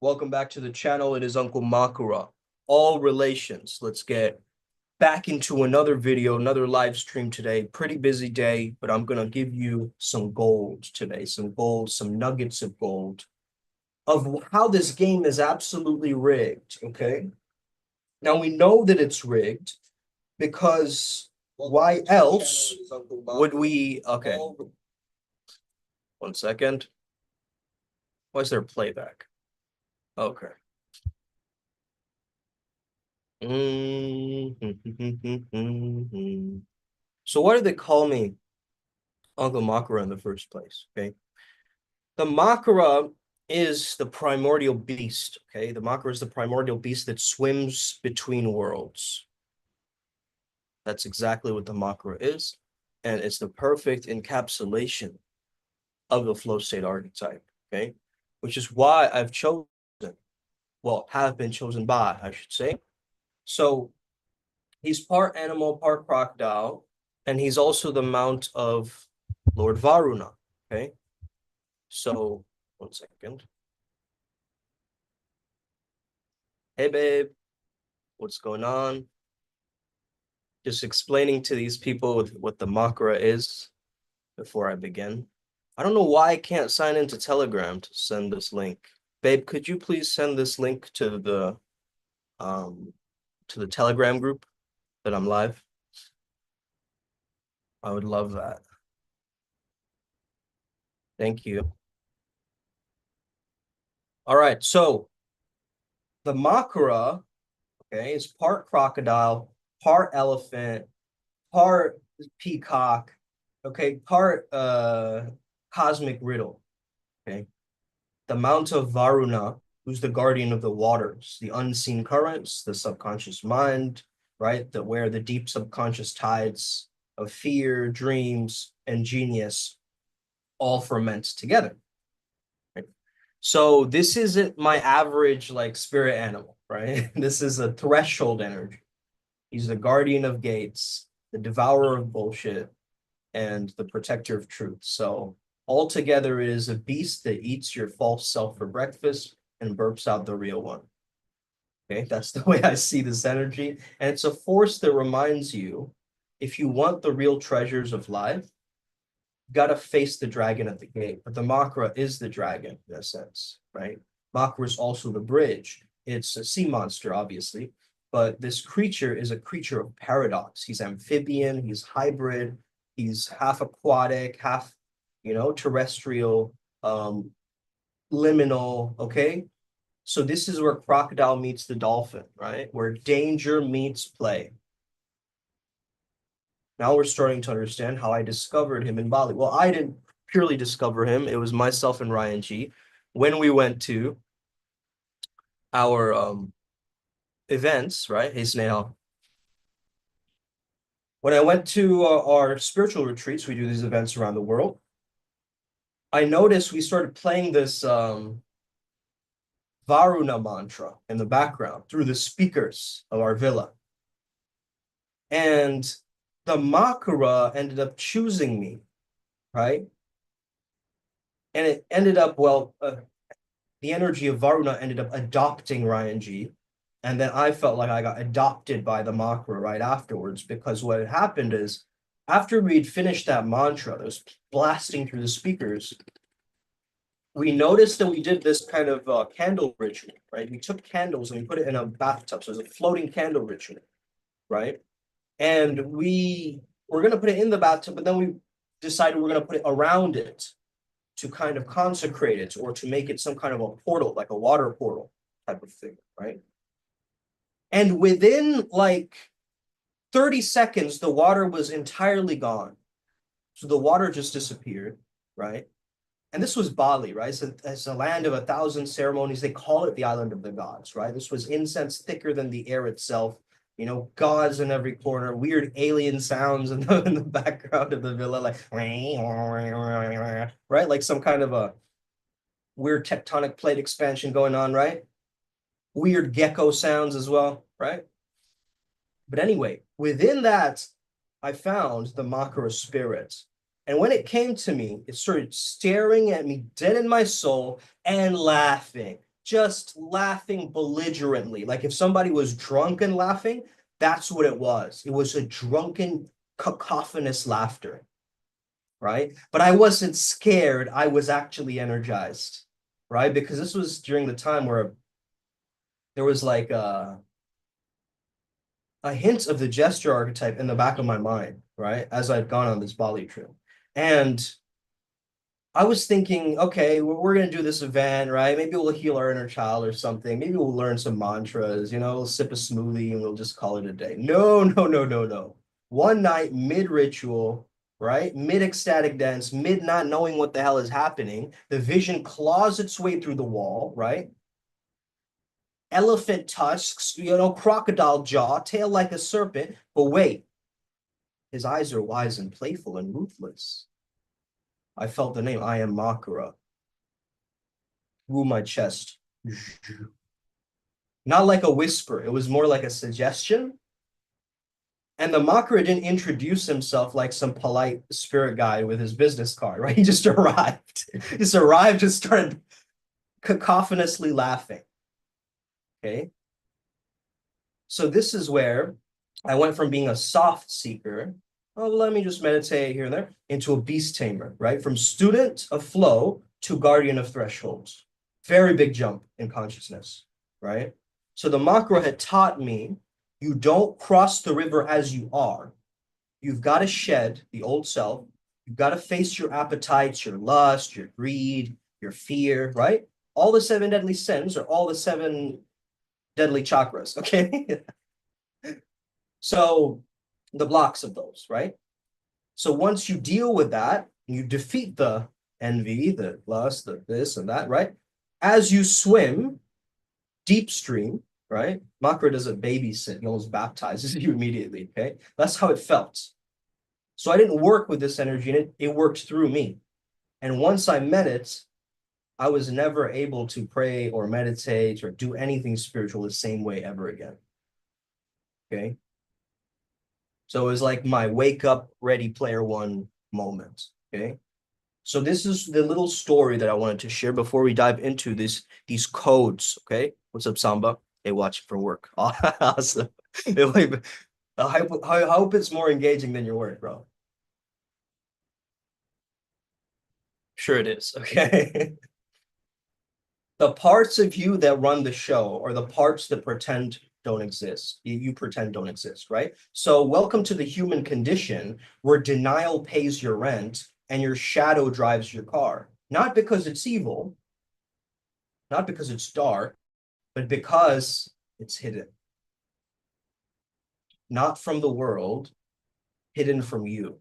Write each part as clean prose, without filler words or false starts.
Welcome back to the channel. It is Uncle Makara. All relations. Let's get back into another video, another live stream today. Pretty busy day, but I'm gonna give you some gold today, some gold, some nuggets of gold of how this game is absolutely rigged. Okay. Now we know that it's rigged because why else would we? Okay. 1 second. Why is there playback? Okay. So why do they call me Uncle Makara in the first place? Okay. The Makara is the primordial beast. Okay. The Makara is the primordial beast that swims between worlds. That's exactly what the Makara is. And it's the perfect encapsulation of the flow state archetype. Okay. Which is why I've chosen, well, have been chosen by, I should say. So he's part animal, part crocodile, and he's also the mount of Lord Varuna. Okay. So 1 second. Hey babe, what's going on? Just explaining to these people what the Makara is before I begin. I don't know why I can't sign into Telegram to send this link. Babe, could you please send this link um to the Telegram group that I'm live? I would love that. Thank you. All right, so the Makara, okay, is part crocodile, part elephant, part peacock, okay, part cosmic riddle, okay. The Mount of Varuna, who's the guardian of the waters, the unseen currents, the subconscious mind, right? Where the deep subconscious tides of fear, dreams, and genius all ferment together. Right? So this isn't my average like spirit animal, right? This is a threshold energy. He's the guardian of gates, the devourer of bullshit, and the protector of truth. So altogether, it is a beast that eats your false self for breakfast and burps out the real one. Okay, that's the way I see this energy. And it's a force that reminds you, if you want the real treasures of life, you got to face the dragon at the gate. But the Makara is the dragon in a sense, right? Makara is also the bridge. It's a sea monster, obviously, but this creature is a creature of paradox. He's amphibian, he's hybrid, he's half aquatic, half, terrestrial, liminal, okay? So this is where crocodile meets the dolphin, right? Where danger meets play. Now we're starting to understand how I discovered him in Bali. Well, I didn't purely discover him. It was myself and Ryan G. When we went to our events, right? Hey, Snail. When I went to our spiritual retreats, we do these events around the world. I noticed we started playing this Varuna mantra in the background through the speakers of our villa. And the Makara ended up choosing me, right? And it ended up, the energy of Varuna ended up adopting Ryan G. And then I felt like I got adopted by the Makara right afterwards, because what had happened is after we'd finished that mantra that was blasting through the speakers, we noticed that we did this kind of candle ritual, right? We took candles and we put it in a bathtub. So it was a floating candle ritual, right? And we were going to put it in the bathtub, but then we decided we're going to put it around it to kind of consecrate it or to make it some kind of a portal, like a water portal type of thing, right? And within like 30 seconds, the water was entirely gone. So the water just disappeared, right? And this was Bali, right? So it's a land of 1,000 ceremonies. They call it the island of the gods, right? This was incense thicker than the air itself. Gods in every corner, weird alien sounds in the background of the villa, like right, like some kind of a weird tectonic plate expansion going on, right? Weird gecko sounds as well, right? But anyway, within that, I found the Makara spirit. And when it came to me, it started staring at me dead in my soul and laughing. just laughing belligerently. Like if somebody was drunk and laughing, that's what it was. It was a drunken, cacophonous laughter, right? But I wasn't scared. I was actually energized, right? Because this was during the time where there was like a hint of the gesture archetype in the back of my mind, right? As I'd gone on this Bali trip. And I was thinking, okay, we're going to do this event, right? Maybe we'll heal our inner child or something. Maybe we'll learn some mantras, we'll sip a smoothie and we'll just call it a day. No, no, no, no, no. One night, mid ritual, right? Mid ecstatic dance, mid not knowing what the hell is happening. The vision claws its way through the wall, right? Elephant tusks, crocodile jaw, tail like a serpent. But wait, his eyes are wise and playful and ruthless. I felt the name, I am Makara, through my chest. Not like a whisper, it was more like a suggestion. And the Makara didn't introduce himself like some polite spirit guy with his business card, right? He just arrived. Just arrived, just started cacophonously laughing. Okay. So this is where I went from being a soft seeker, oh, let me just meditate here and there, into a beast tamer, right? From student of flow to guardian of thresholds. Very big jump in consciousness, right? So the Makara had taught me you don't cross the river as you are. You've got to shed the old self. You've got to face your appetites, your lust, your greed, your fear, right? All the seven deadly sins are all the seven deadly chakras, okay? So the blocks of those, right? So once you deal with that, you defeat the envy, the lust, the this and that, right? As you swim deep stream, right? Makara doesn't babysit, he almost baptizes you immediately, okay? That's how it felt. So I didn't work with this energy, and it worked through me. And once I met it, I was never able to pray or meditate or do anything spiritual the same way ever again. Okay. So it was like my wake up Ready Player One moment. Okay. So this is the little story that I wanted to share before we dive into these codes. Okay. What's up, Samba? Hey, watch for work. Awesome. I hope it's more engaging than your work, bro. Sure it is. Okay. The parts of you that run the show are the parts that pretend don't exist. You pretend don't exist, right? So welcome to the human condition where denial pays your rent and your shadow drives your car. Not because it's evil, not because it's dark, but because it's hidden. Not from the world, hidden from you.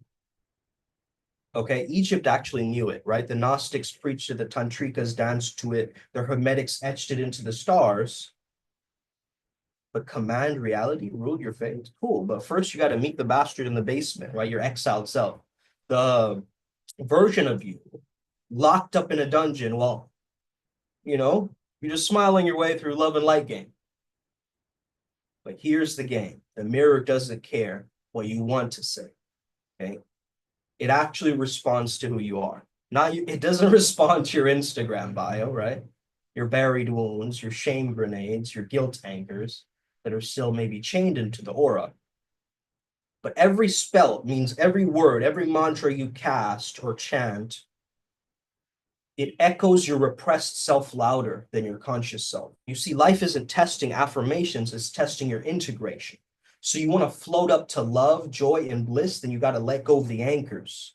Okay, Egypt actually knew it, right? The Gnostics preached it, the Tantrikas danced to it, the Hermetics etched it into the stars. But command reality, rule your fate. Cool. But first, you got to meet the bastard in the basement, right? Your exiled self, the version of you locked up in a dungeon. Well, you know, you're just smiling your way through love and light game. But here's the game: the mirror doesn't care what you want to say. Okay, it actually responds to who you are. Not you. It doesn't respond to your Instagram bio, right? Your buried wounds, your shame grenades, your guilt anchors that are still maybe chained into the aura. But every spell means every word, every mantra you cast or chant, it echoes your repressed self louder than your conscious self. You see, life isn't testing affirmations, it's testing your integration. So you want to float up to love, joy, and bliss, then you got to let go of the anchors.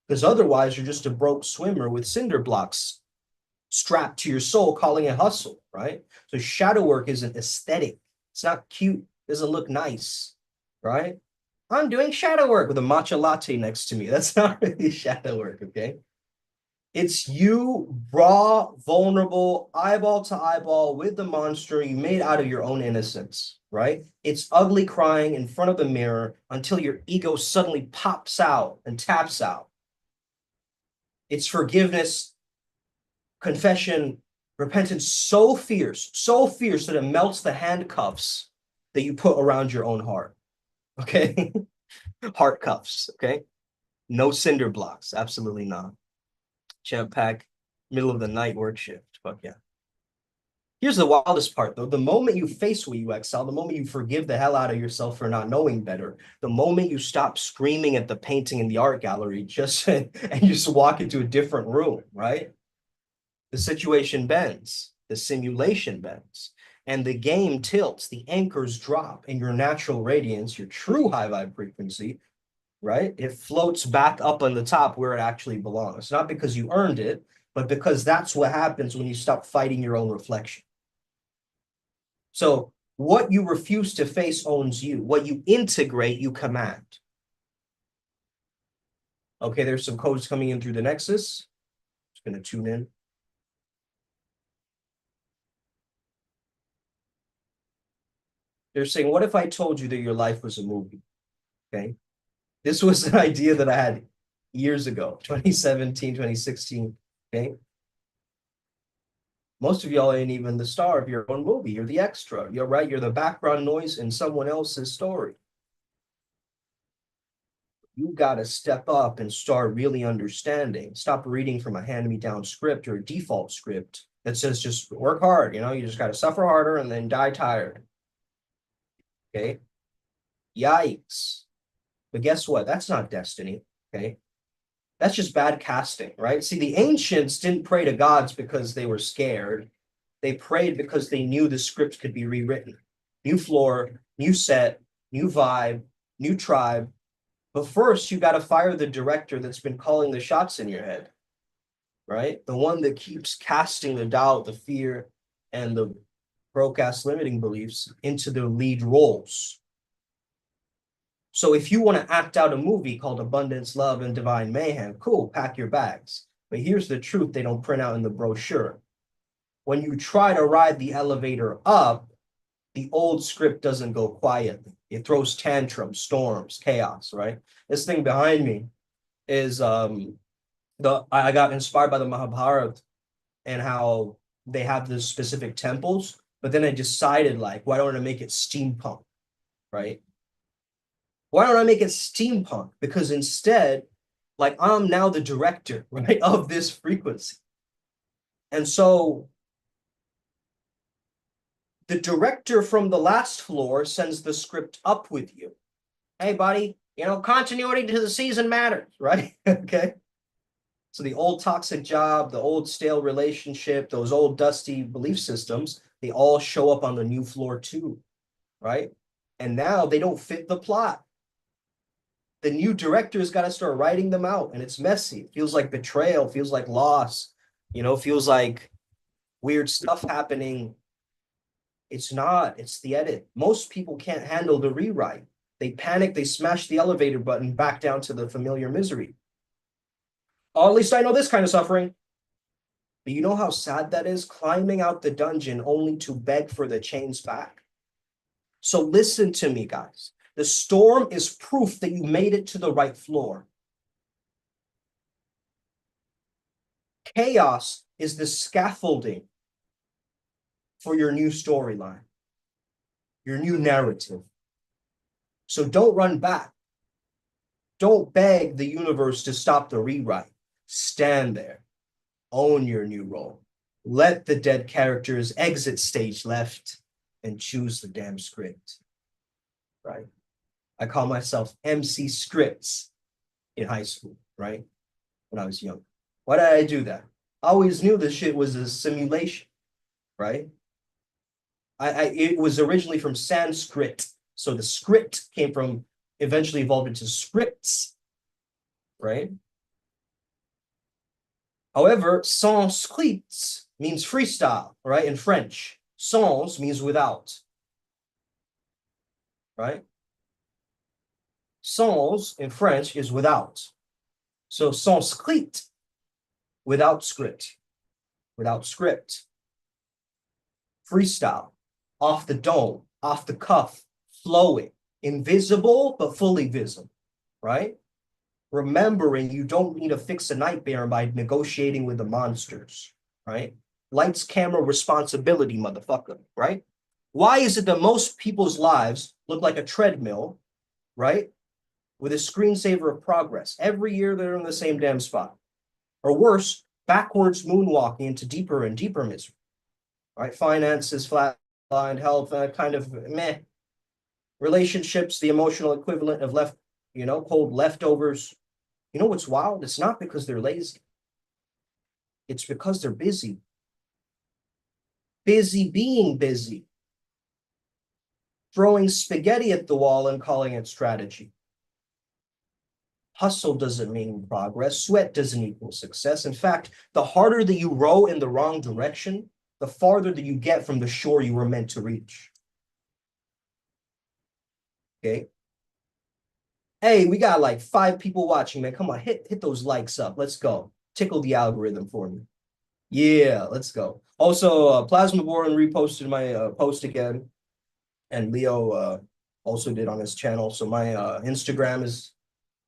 Because otherwise, you're just a broke swimmer with cinder blocks strapped to your soul, calling it hustle, right? So shadow work isn't aesthetic. It's not cute. It doesn't look nice, right? I'm doing shadow work with a matcha latte next to me. That's not really shadow work, okay? It's you raw, vulnerable, eyeball to eyeball with the monster you made out of your own innocence, right? It's ugly crying in front of the mirror until your ego suddenly pops out and taps out. It's forgiveness, confession, repentance so fierce that it melts the handcuffs that you put around your own heart, okay? Heart cuffs, okay? No cinder blocks, absolutely not. Jam pack, middle of the night work shift. Fuck yeah. Here's the wildest part, though. The moment you face what you excel, the moment you forgive the hell out of yourself for not knowing better, the moment you stop screaming at the painting in the art gallery, just and you just walk into a different room, right? The situation bends, the simulation bends, and the game tilts, the anchors drop, and your natural radiance, your true high vibe frequency, right? It floats back up on the top where it actually belongs. Not because you earned it, but because that's what happens when you stop fighting your own reflection. So what you refuse to face owns you. What you integrate, you command. Okay, there's some codes coming in through the Nexus. Just going to tune in. They're saying, what if I told you that your life was a movie? Okay. This was an idea that I had years ago, 2017, 2016. Okay. Most of y'all ain't even the star of your own movie. You're the extra. You're right. You're the background noise in someone else's story. You got to step up and start really understanding. Stop reading from a hand-me-down script or a default script that says just work hard. You know, you just got to suffer harder and then die tired. Okay. Yikes. But guess what? That's not destiny. Okay. That's just bad casting, right? See, the ancients didn't pray to gods because they were scared. They prayed because they knew the script could be rewritten. New floor, new set, new vibe, new tribe. But first, you got to fire the director that's been calling the shots in your head, right? The one that keeps casting the doubt, the fear, and the broke-ass limiting beliefs into the lead roles. So if you want to act out a movie called Abundance, Love, and Divine Mayhem, cool, pack your bags. But here's the truth they don't print out in the brochure. When you try to ride the elevator up, the old script doesn't go quietly. It throws tantrums, storms, chaos, right? This thing behind me is I got inspired by the Mahabharata and how they have the specific temples, but then I decided like, why don't I make it steampunk, right? Why don't I make it steampunk? Because instead, like I'm now the director, right, of this frequency. And so the director from the last floor sends the script up with you. Hey, buddy, you know, continuity to the season matters, right? Okay. So the old toxic job, the old stale relationship, those old dusty belief systems, they all show up on the new floor too, right? And now they don't fit the plot. The new director's got to start writing them out, and it's messy. It feels like betrayal, feels like loss, you know, feels like weird stuff happening. It's not, it's the edit. Most people can't handle the rewrite. They panic, they smash the elevator button back down to the familiar misery. Oh, at least I know this kind of suffering. But you know how sad that is? Climbing out the dungeon only to beg for the chains back. So listen to me, guys. The storm is proof that you made it to the right floor. Chaos is the scaffolding for your new storyline, your new narrative. So don't run back. Don't beg the universe to stop the rewrite. Stand there. Own your new role. Let the dead characters exit stage left and choose the damn script. Right? I call myself MC Scripts in high school, right? When I was young. Why did I do that? I always knew this shit was a simulation, right? It was originally from Sanskrit. So the script came from, eventually evolved into scripts, right? However, Sanskrit means freestyle, right? In French, sans means without, right? Sans in French is without. So Sanskrit, without script, freestyle, off the dome, off the cuff, flowing, invisible, but fully visible, right? Remembering you don't need to fix a nightmare by negotiating with the monsters, right? Lights, camera, responsibility, motherfucker, right? Why is it that most people's lives look like a treadmill, right? With a screensaver of progress. Every year they're in the same damn spot. Or worse, backwards moonwalking into deeper and deeper misery, right? Finances, flatlined, health, kind of meh. Relationships, the emotional equivalent of cold leftovers. You know what's wild? It's not because they're lazy. It's because they're busy. Busy being busy. Throwing spaghetti at the wall and calling it strategy. Hustle doesn't mean progress. Sweat doesn't equal success. In fact, the harder that you row in the wrong direction, the farther that you get from the shore you were meant to reach. Okay. Hey, we got like 5 people watching, man. Come on, hit those likes up. Let's go. Tickle the algorithm for me. Yeah, let's go. Also, Plasma Boron reposted my post again, and Leo also did on his channel. So my Instagram is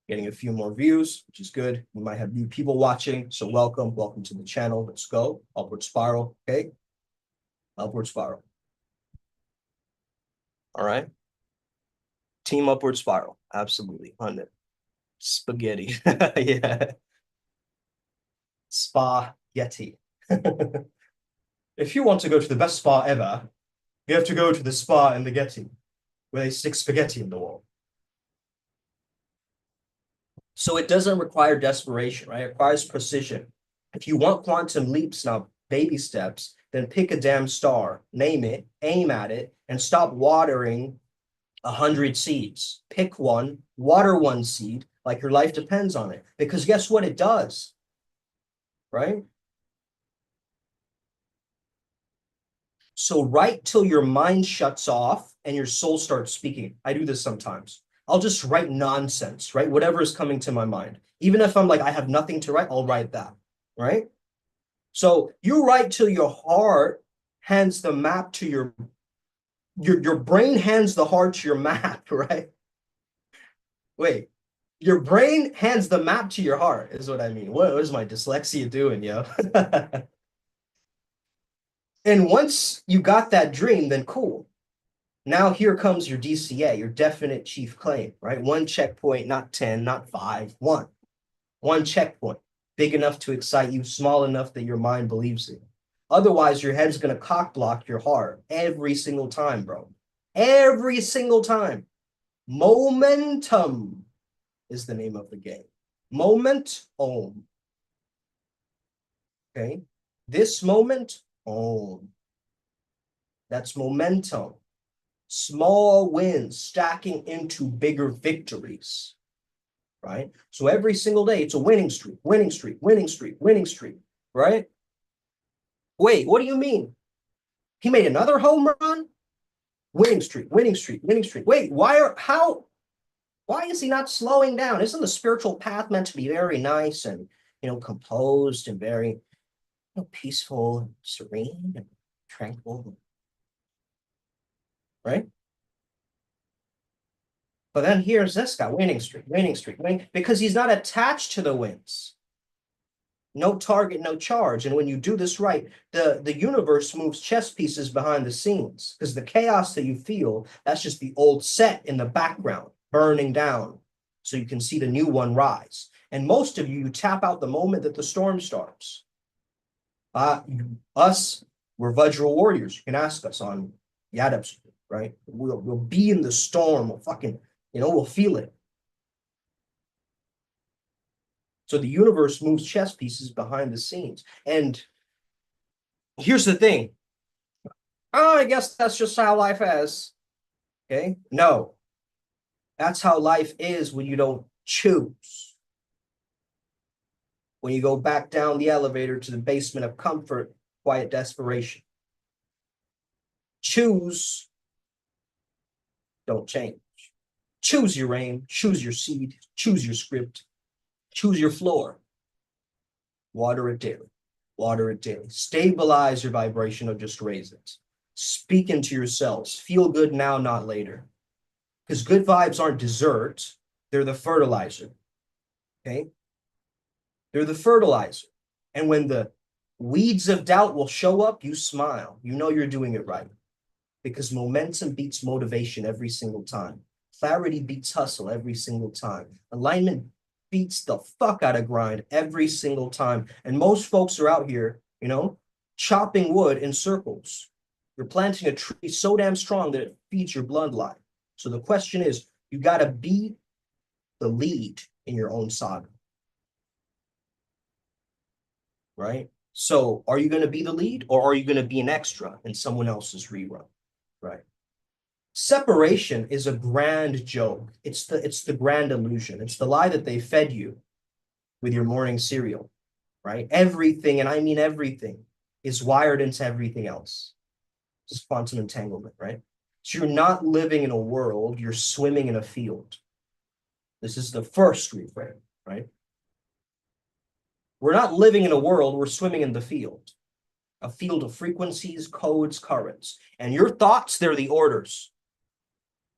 getting a few more views, which is good. We might have new people watching, so welcome to the channel. Let's go. Upward spiral, okay? Upward spiral. All right. Team upward spiral, absolutely. 100. Spaghetti, yeah. Spa Yeti. If you want to go to the best spa ever, you have to go to the spa in the Getty, where they stick spaghetti in the wall. So it doesn't require desperation, right? It requires precision. If you want quantum leaps, now baby steps, then pick a damn star, name it, aim at it, and stop watering 100 seeds. Pick one, water one seed, like your life depends on it. Because guess what it does, right? So write till your mind shuts off and your soul starts speaking. I do this sometimes. I'll just write nonsense, right? Whatever is coming to my mind. Even if I'm like, I have nothing to write, I'll write that, right? So you write till your heart hands the map to your brain hands the heart to your map, right? Wait, your brain hands the map to your heart is what I mean. What is my dyslexia doing, yo? And once you got that dream, then cool. Now here comes your DCA, your definite chief claim, right? 1 checkpoint, not 10, not 5, 1. 1 checkpoint, big enough to excite you, small enough that your mind believes it. Otherwise, your head's going to cock block your heart every single time, bro. Every single time. Momentum is the name of the game. Moment, om. Okay? This moment, om. That's momentum. Small wins stacking into bigger victories, right? So every single day, it's a winning streak, winning streak, winning streak, winning streak, right? Wait, what do you mean? He made another home run? Winning streak, winning streak, winning streak. Wait, why is he not slowing down? Isn't the spiritual path meant to be very nice and, composed and very peaceful, and serene and tranquil, right? But then here's this guy, winning streak, winning streak, winning, because he's not attached to the wins. No target, no charge. And when you do this right, the universe moves chess pieces behind the scenes, because the chaos that you feel, that's just the old set in the background, burning down, so you can see the new one rise. And most of you tap out the moment that the storm starts. We're Vajra warriors. You can ask us on Yadab's, right? We'll be in the storm. We'll fucking, we'll feel it. So the universe moves chess pieces behind the scenes. And here's the thing. Oh, I guess that's just how life is. Okay? No. That's how life is when you don't choose. When you go back down the elevator to the basement of comfort, quiet desperation. Choose, don't change. Choose your aim, choose your seed, choose your script, choose your floor. Water it daily. Water it daily. Stabilize your vibration or just raise it. Speak into yourselves. Feel good now, not later. Because good vibes aren't dessert. They're the fertilizer. Okay? They're the fertilizer. And when the weeds of doubt will show up, you smile. You know you're doing it right. Because momentum beats motivation every single time. Clarity beats hustle every single time. Alignment beats the fuck out of grind every single time. And most folks are out here, chopping wood in circles. You're planting a tree so damn strong that it feeds your bloodline. So the question is, you got to be the lead in your own saga, right? So are you going to be the lead, or are you going to be an extra in someone else's rerun, right? Separation is a grand joke. It's the grand illusion. It's the lie that they fed you with your morning cereal, right? Everything, and I mean everything, is wired into everything else. It's quantum entanglement, right? So you're not living in a world, you're swimming in a field. This is the first reframe, right? We're not living in a world, we're swimming in the field. A field of frequencies, codes, currents. And your thoughts, they're the orders.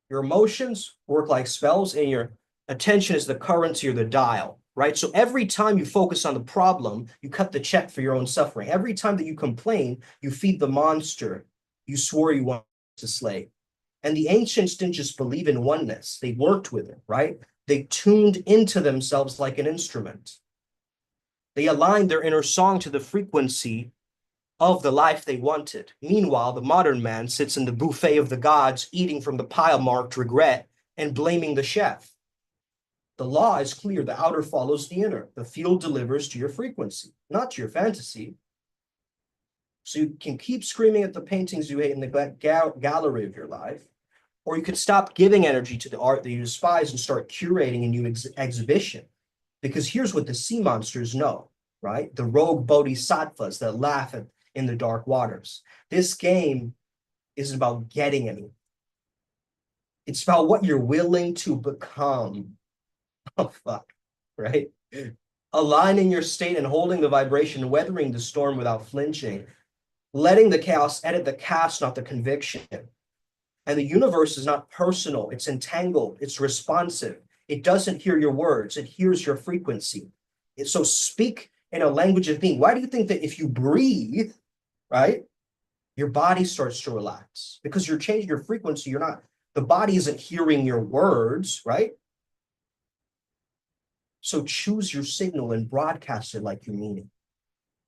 Your emotions work like spells, and your attention is the currency or the dial, right? So every time you focus on the problem, you cut the check for your own suffering. Every time that you complain, you feed the monster you swore you wanted to slay. And the ancients didn't just believe in oneness, they worked with it, right? They tuned into themselves like an instrument. They aligned their inner song to the frequency of the life they wanted. Meanwhile, the modern man sits in the buffet of the gods, eating from the pile marked regret and blaming the chef. The law is clear. The outer follows the inner. The field delivers to your frequency, not to your fantasy. So you can keep screaming at the paintings you hate in the gallery of your life, or you could stop giving energy to the art that you despise and start curating a new exhibition. Because here's what the sea monsters know, right? The rogue bodhisattvas that laugh in the dark waters. This game isn't about getting anything. It's about what you're willing to become. Oh, fuck, right? Aligning your state and holding the vibration, weathering the storm without flinching, letting the chaos edit the cast, not the conviction. And the universe is not personal, it's entangled, it's responsive. It doesn't hear your words, it hears your frequency. So speak in a language of being. Why do you think that if you breathe, right, your body starts to relax? Because you're changing your frequency. You're not, the body isn't hearing your words, right? So choose your signal and broadcast it like you mean it.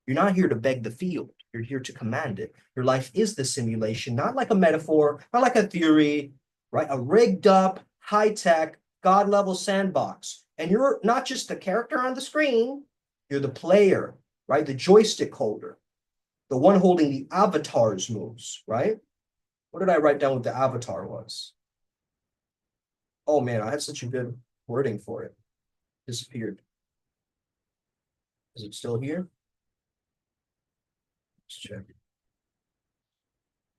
You're not here to beg the field. You're here to command it. Your life is the simulation, not like a metaphor, not like a theory, right? A rigged up, high-tech, God-level sandbox. And you're not just the character on the screen, you're the player, right? The joystick holder, the one holding the avatar's moves, right? What did I write down what the avatar was? Oh man, I had such a good wording for it. Disappeared. Is it still here? Let's check.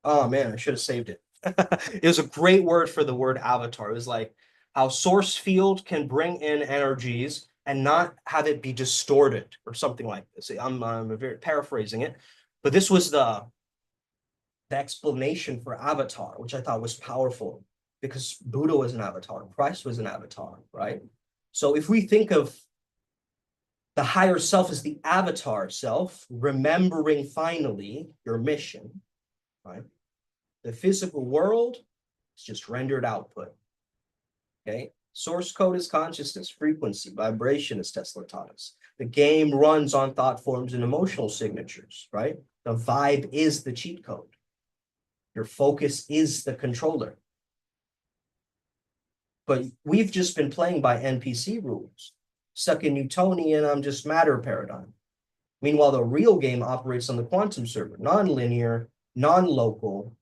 Oh man, I should have saved it. It was a great word for the word avatar. It was like how source field can bring in energies and not have it be distorted or something like this. I'm very paraphrasing it, but this was the explanation for avatar, which I thought was powerful because Buddha was an avatar, Christ was an avatar, right? So if we think of the higher self as the avatar self, remembering finally your mission, right? The physical world is just rendered output. Okay. Source code is consciousness, frequency, vibration, as Tesla taught us. The game runs on thought forms and emotional signatures, right? The vibe is the cheat code. Your focus is the controller. But we've just been playing by NPC rules, stuck in Newtonian, I'm just matter paradigm. Meanwhile, the real game operates on the quantum server, non-linear, non-local,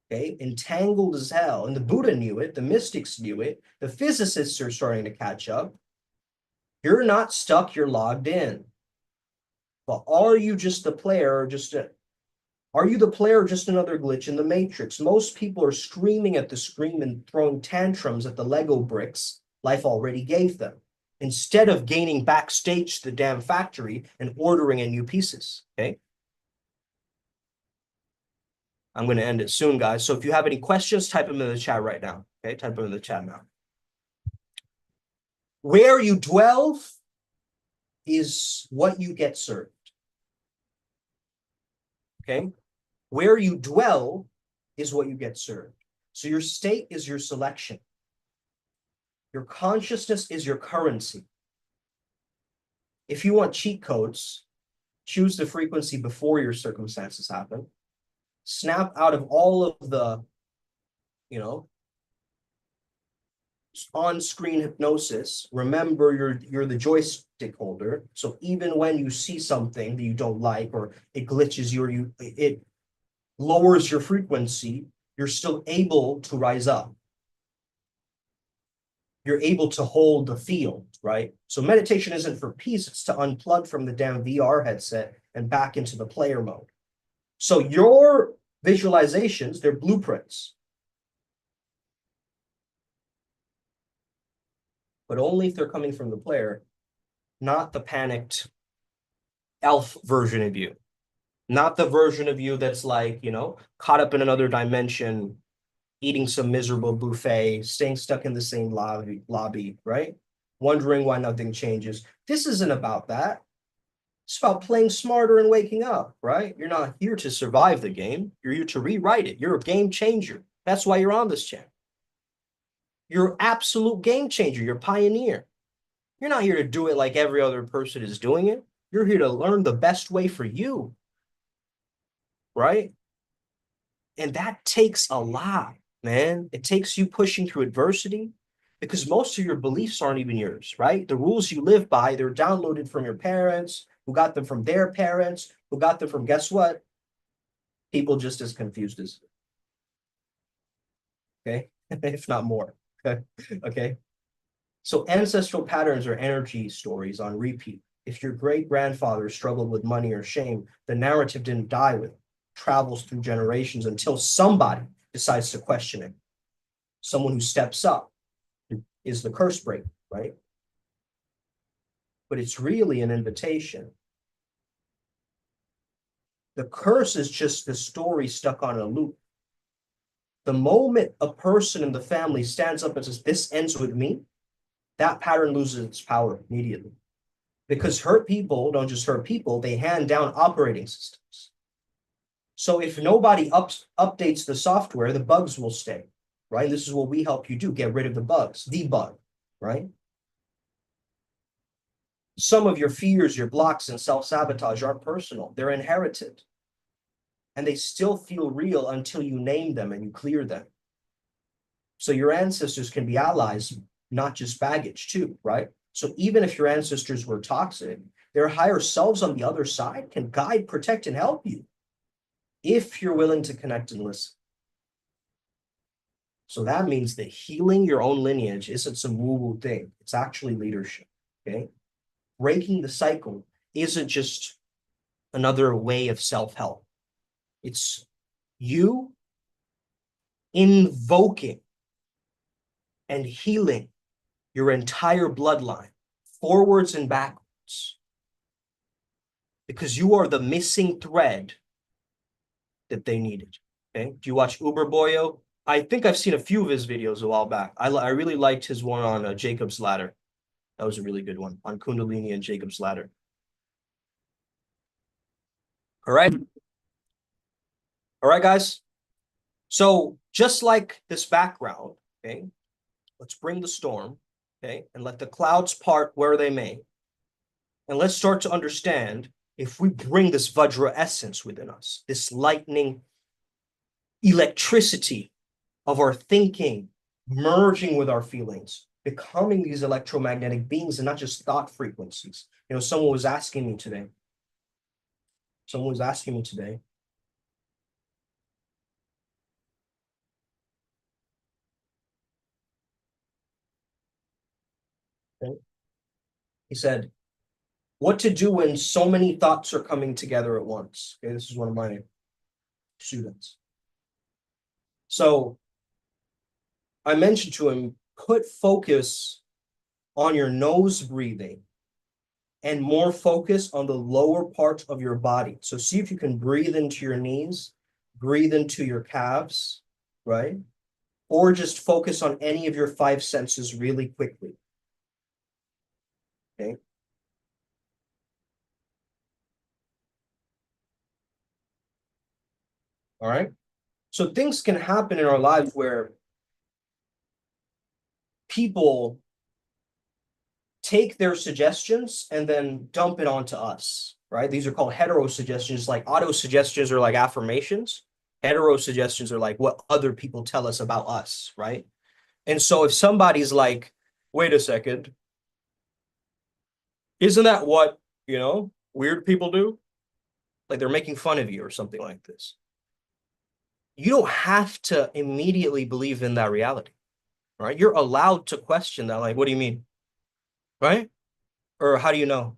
okay, entangled as hell. And the Buddha knew it, the mystics knew it, the physicists are starting to catch up. You're not stuck, you're logged in. But are you just the player, or are you the player, or just another glitch in the matrix? Most people are screaming at the screen and throwing tantrums at the Lego bricks life already gave them, instead of gaining backstage to the damn factory and ordering in new pieces, okay? I'm going to end it soon, guys. So if you have any questions, type them in the chat right now. Okay, type them in the chat now. Where you dwell is what you get served. Okay? Where you dwell is what you get served. So your state is your selection. Your consciousness is your currency. If you want cheat codes, choose the frequency before your circumstances happen, snap out of all of the, you know, on-screen hypnosis. Remember, you're the joystick holder. So even when you see something that you don't like, or it glitches you, or it lowers your frequency, you're still able to rise up. You're able to hold the field, right? So meditation isn't for peace, it's to unplug from the damn VR headset and back into the player mode. So your visualizations, they're blueprints, but only if they're coming from the player, not the panicked elf version of you, not the version of you that's like, caught up in another dimension, eating some miserable buffet, staying stuck in the same lobby, right? Wondering why nothing changes. This isn't about that. It's about playing smarter and waking up, right? You're not here to survive the game. You're here to rewrite it. You're a game changer. That's why you're on this channel. You're an absolute game changer. You're a pioneer. You're not here to do it like every other person is doing it. You're here to learn the best way for you, right? And that takes a lot, man. It takes you pushing through adversity, because most of your beliefs aren't even yours, right? The rules you live by, they're downloaded from your parents, who got them from their parents, who got them from, guess what? People just as confused as, okay? If not more, okay? So ancestral patterns are energy stories on repeat. If your great-grandfather struggled with money or shame, the narrative didn't die with it. It travels through generations until somebody decides to question it. Someone who steps up is the curse breaker, right? But it's really an invitation. The curse is just the story stuck on a loop. The moment a person in the family stands up and says, this ends with me, that pattern loses its power immediately. Because hurt people don't just hurt people, they hand down operating systems. So if nobody updates the software, the bugs will stay, right? This is what we help you do, get rid of the bugs, debug, right? Some of your fears, your blocks, and self-sabotage aren't personal. They're inherited. And they still feel real until you name them and you clear them. So your ancestors can be allies, not just baggage too, right? So even if your ancestors were toxic, their higher selves on the other side can guide, protect, and help you if you're willing to connect and listen. So that means that healing your own lineage isn't some woo-woo thing. It's actually leadership, okay? Breaking the cycle isn't just another way of self-help. It's you invoking and healing your entire bloodline, forwards and backwards, because you are the missing thread that they needed, okay? Do you watch Uber Boyo? I think I've seen a few of his videos a while back. I really liked his one on Jacob's Ladder. That was a really good one, on Kundalini and Jacob's Ladder. All right. All right, guys. So just like this background, okay, let's bring the storm, okay, and let the clouds part where they may. And let's start to understand, if we bring this Vajra essence within us, this lightning electricity of our thinking, merging with our feelings, becoming these electromagnetic beings and not just thought frequencies. Someone was asking me today. Okay? He said, what to do when so many thoughts are coming together at once? Okay, this is one of my students. So I mentioned to him, put focus on your nose breathing and more focus on the lower part of your body. So see if you can breathe into your knees, breathe into your calves, right? Or just focus on any of your 5 senses really quickly. Okay. All right. So things can happen in our lives where people take their suggestions and then dump it onto us, right? These are called heterosuggestions, like autosuggestions are like affirmations. Heterosuggestions are like what other people tell us about us, right? And so if somebody's like, wait a second, isn't that what, weird people do? Like they're making fun of you or something like this. You don't have to immediately believe in that reality, right? You're allowed to question that. Like, what do you mean? Right? Or how do you know?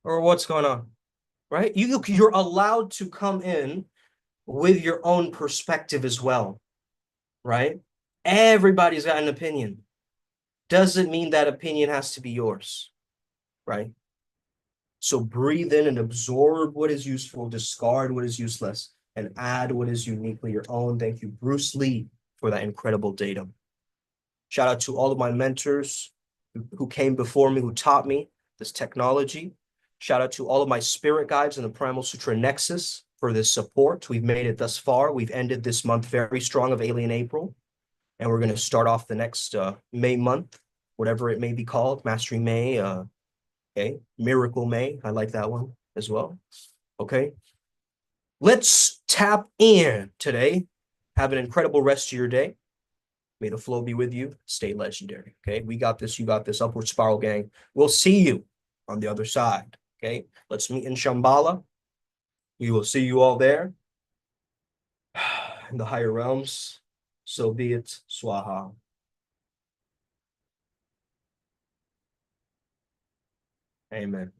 Or what's going on? Right? You're allowed to come in with your own perspective as well, right? Everybody's got an opinion. Doesn't mean that opinion has to be yours, right? So breathe in and absorb what is useful, discard what is useless, and add what is uniquely your own. Thank you, Bruce Lee, for that incredible datum. Shout out to all of my mentors who came before me, who taught me this technology. Shout out to all of my spirit guides in the Primal Sutra Nexus for this support. We've made it thus far. We've ended this month very strong of Alien April, and we're going to start off the next May month, whatever it may be called, Mastery May, okay, Miracle May. I like that one as well. Okay, let's tap in today. Have an incredible rest of your day. May the flow be with you. Stay legendary. Okay. We got this. You got this. Upward Spiral Gang. We'll see you on the other side. Okay. Let's meet in Shambhala. We will see you all there in the higher realms. So be it. Swaha. Amen.